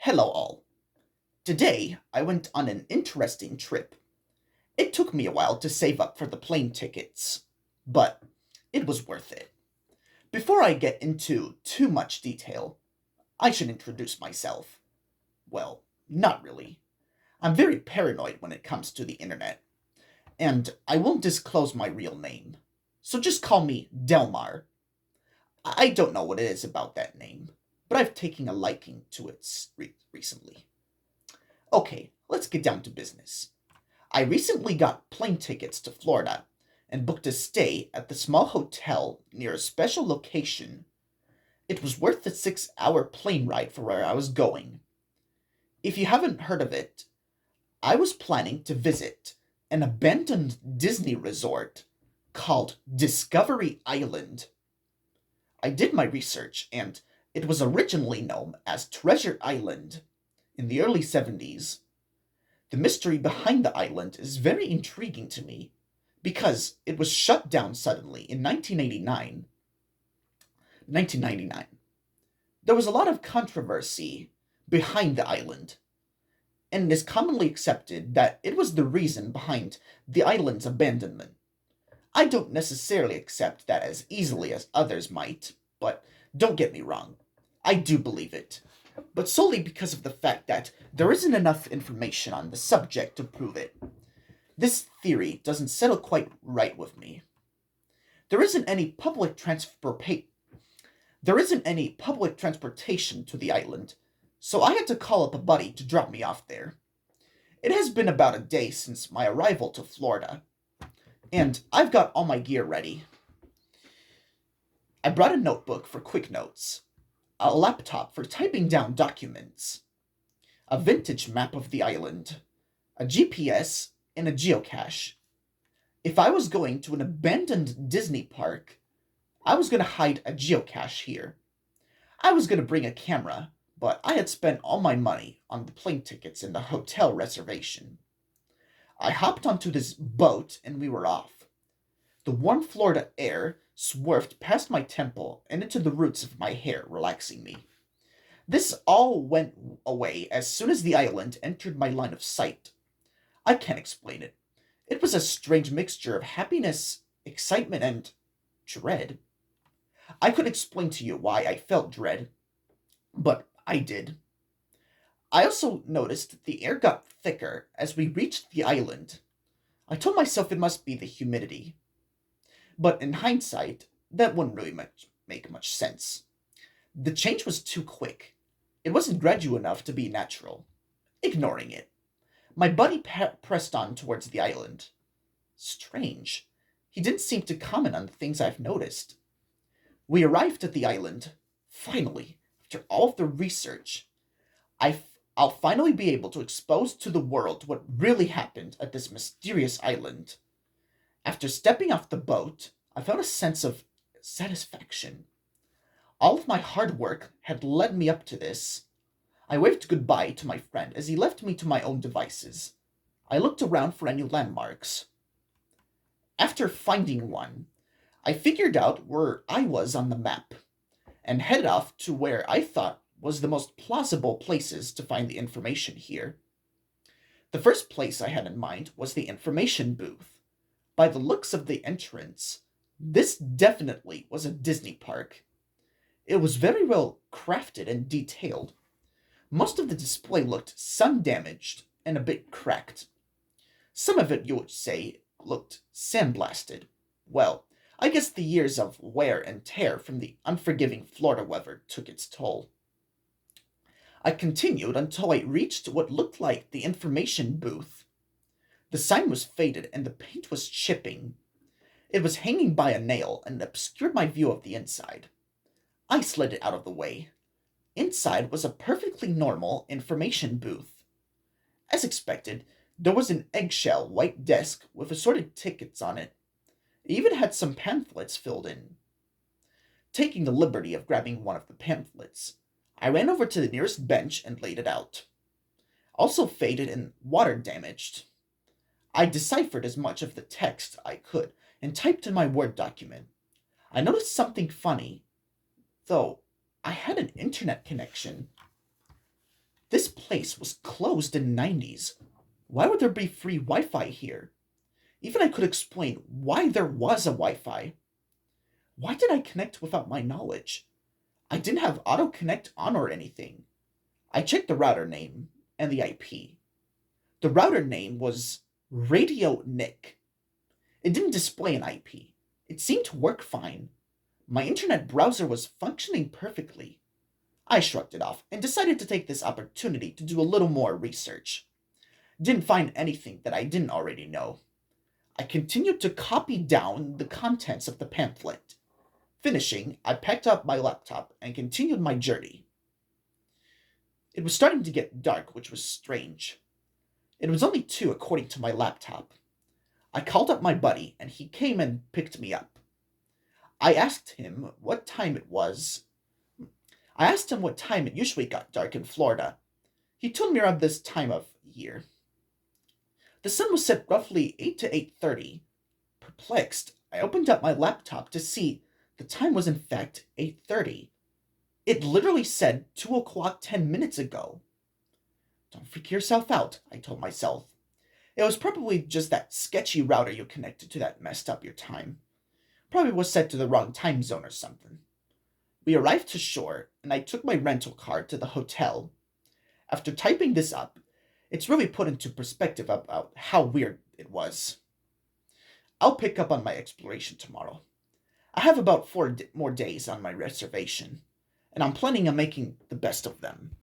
Hello, all. Today, I went on an interesting trip. It took me a while to save up for the plane tickets, but it was worth it. Before I get into too much detail, I should introduce myself. Well, not really. I'm very paranoid when it comes to the internet, and I won't disclose my real name. So just call me Delmar. I don't know what it is about that name, but I've taken a liking to it recently. Okay, let's get down to business. I recently got plane tickets to Florida and booked a stay at the small hotel near a special location. It was worth the 6 hour plane ride for where I was going. If you haven't heard of it, I was planning to visit an abandoned Disney resort called Discovery Island. I did my research, and it was originally known as Treasure Island in the early 70s. The mystery behind the island is very intriguing to me because it was shut down suddenly in 1999. There was a lot of controversy behind the island, and it is commonly accepted that it was the reason behind the island's abandonment. I don't necessarily accept that as easily as others might, but don't get me wrong, I do believe it, but solely because of the fact that there isn't enough information on the subject to prove it. This theory doesn't settle quite right with me. There isn't any public transportation to the island, so I had to call up a buddy to drop me off there. It has been about a day since my arrival to Florida, and I've got all my gear ready. I brought a notebook for quick notes, a laptop for typing down documents, a vintage map of the island, a GPS, and a geocache. If I was going to an abandoned Disney park, I was going to hide a geocache here. I was going to bring a camera, but I had spent all my money on the plane tickets and the hotel reservation. I hopped onto this boat and we were off. The warm Florida air swerved past my temple and into the roots of my hair, relaxing me. This all went away as soon as the island entered my line of sight. I can't explain it. It was a strange mixture of happiness, excitement, and dread. I could explain to you why I felt dread, but I did. I also noticed that the air got thicker as we reached the island. I told myself it must be the humidity, but in hindsight, that wouldn't really make much sense. The change was too quick. It wasn't gradual enough to be natural. Ignoring it, my buddy pressed on towards the island. Strange. He didn't seem to comment on the things I've noticed. We arrived at the island. Finally, after all of the research, I'll finally be able to expose to the world what really happened at this mysterious island. After stepping off the boat, I felt a sense of satisfaction. All of my hard work had led me up to this. I waved goodbye to my friend as he left me to my own devices. I looked around for any landmarks. After finding one, I figured out where I was on the map and headed off to where I thought was the most plausible places to find the information here. The first place I had in mind was the information booth. By the looks of the entrance, this definitely was a Disney park. It was very well crafted and detailed. Most of the display looked sun damaged and a bit cracked. Some of it, you would say, looked sandblasted. Well, I guess the years of wear and tear from the unforgiving Florida weather took its toll. I continued until I reached what looked like the information booth. The sign was faded and the paint was chipping. It was hanging by a nail and obscured my view of the inside. I slid it out of the way. Inside was a perfectly normal information booth. As expected, there was an eggshell white desk with assorted tickets on it. It even had some pamphlets filled in. Taking the liberty of grabbing one of the pamphlets, I ran over to the nearest bench and laid it out. Also faded and water damaged. I deciphered as much of the text I could and typed in my Word document. I noticed something funny, though I had an internet connection. This place was closed in the 90s. Why would there be free Wi-Fi here? Even I could explain why there was a Wi-Fi. Why did I connect without my knowledge? I didn't have auto connect on or anything. I checked the router name and the IP. The router name was Radio Nick. It didn't display an IP. It seemed to work fine. My internet browser was functioning perfectly. I shrugged it off and decided to take this opportunity to do a little more research. Didn't find anything that I didn't already know. I continued to copy down the contents of the pamphlet. Finishing, I packed up my laptop and continued my journey. It was starting to get dark, which was strange. It was only 2 according to my laptop. I called up my buddy and he came and picked me up. I asked him what time it was. I asked him what time it usually got dark in Florida. He told me around this time of year. The sun was set roughly 8 to 8:30. Perplexed, I opened up my laptop to see the time was in fact 8:30. It literally said 2 o'clock 10 minutes ago. Don't freak yourself out, I told myself. It was probably just that sketchy router you connected to that messed up your time. Probably was set to the wrong time zone or something. We arrived to shore, and I took my rental car to the hotel. After typing this up, it's really put into perspective about how weird it was. I'll pick up on my exploration tomorrow. I have about 4 more days on my reservation, and I'm planning on making the best of them.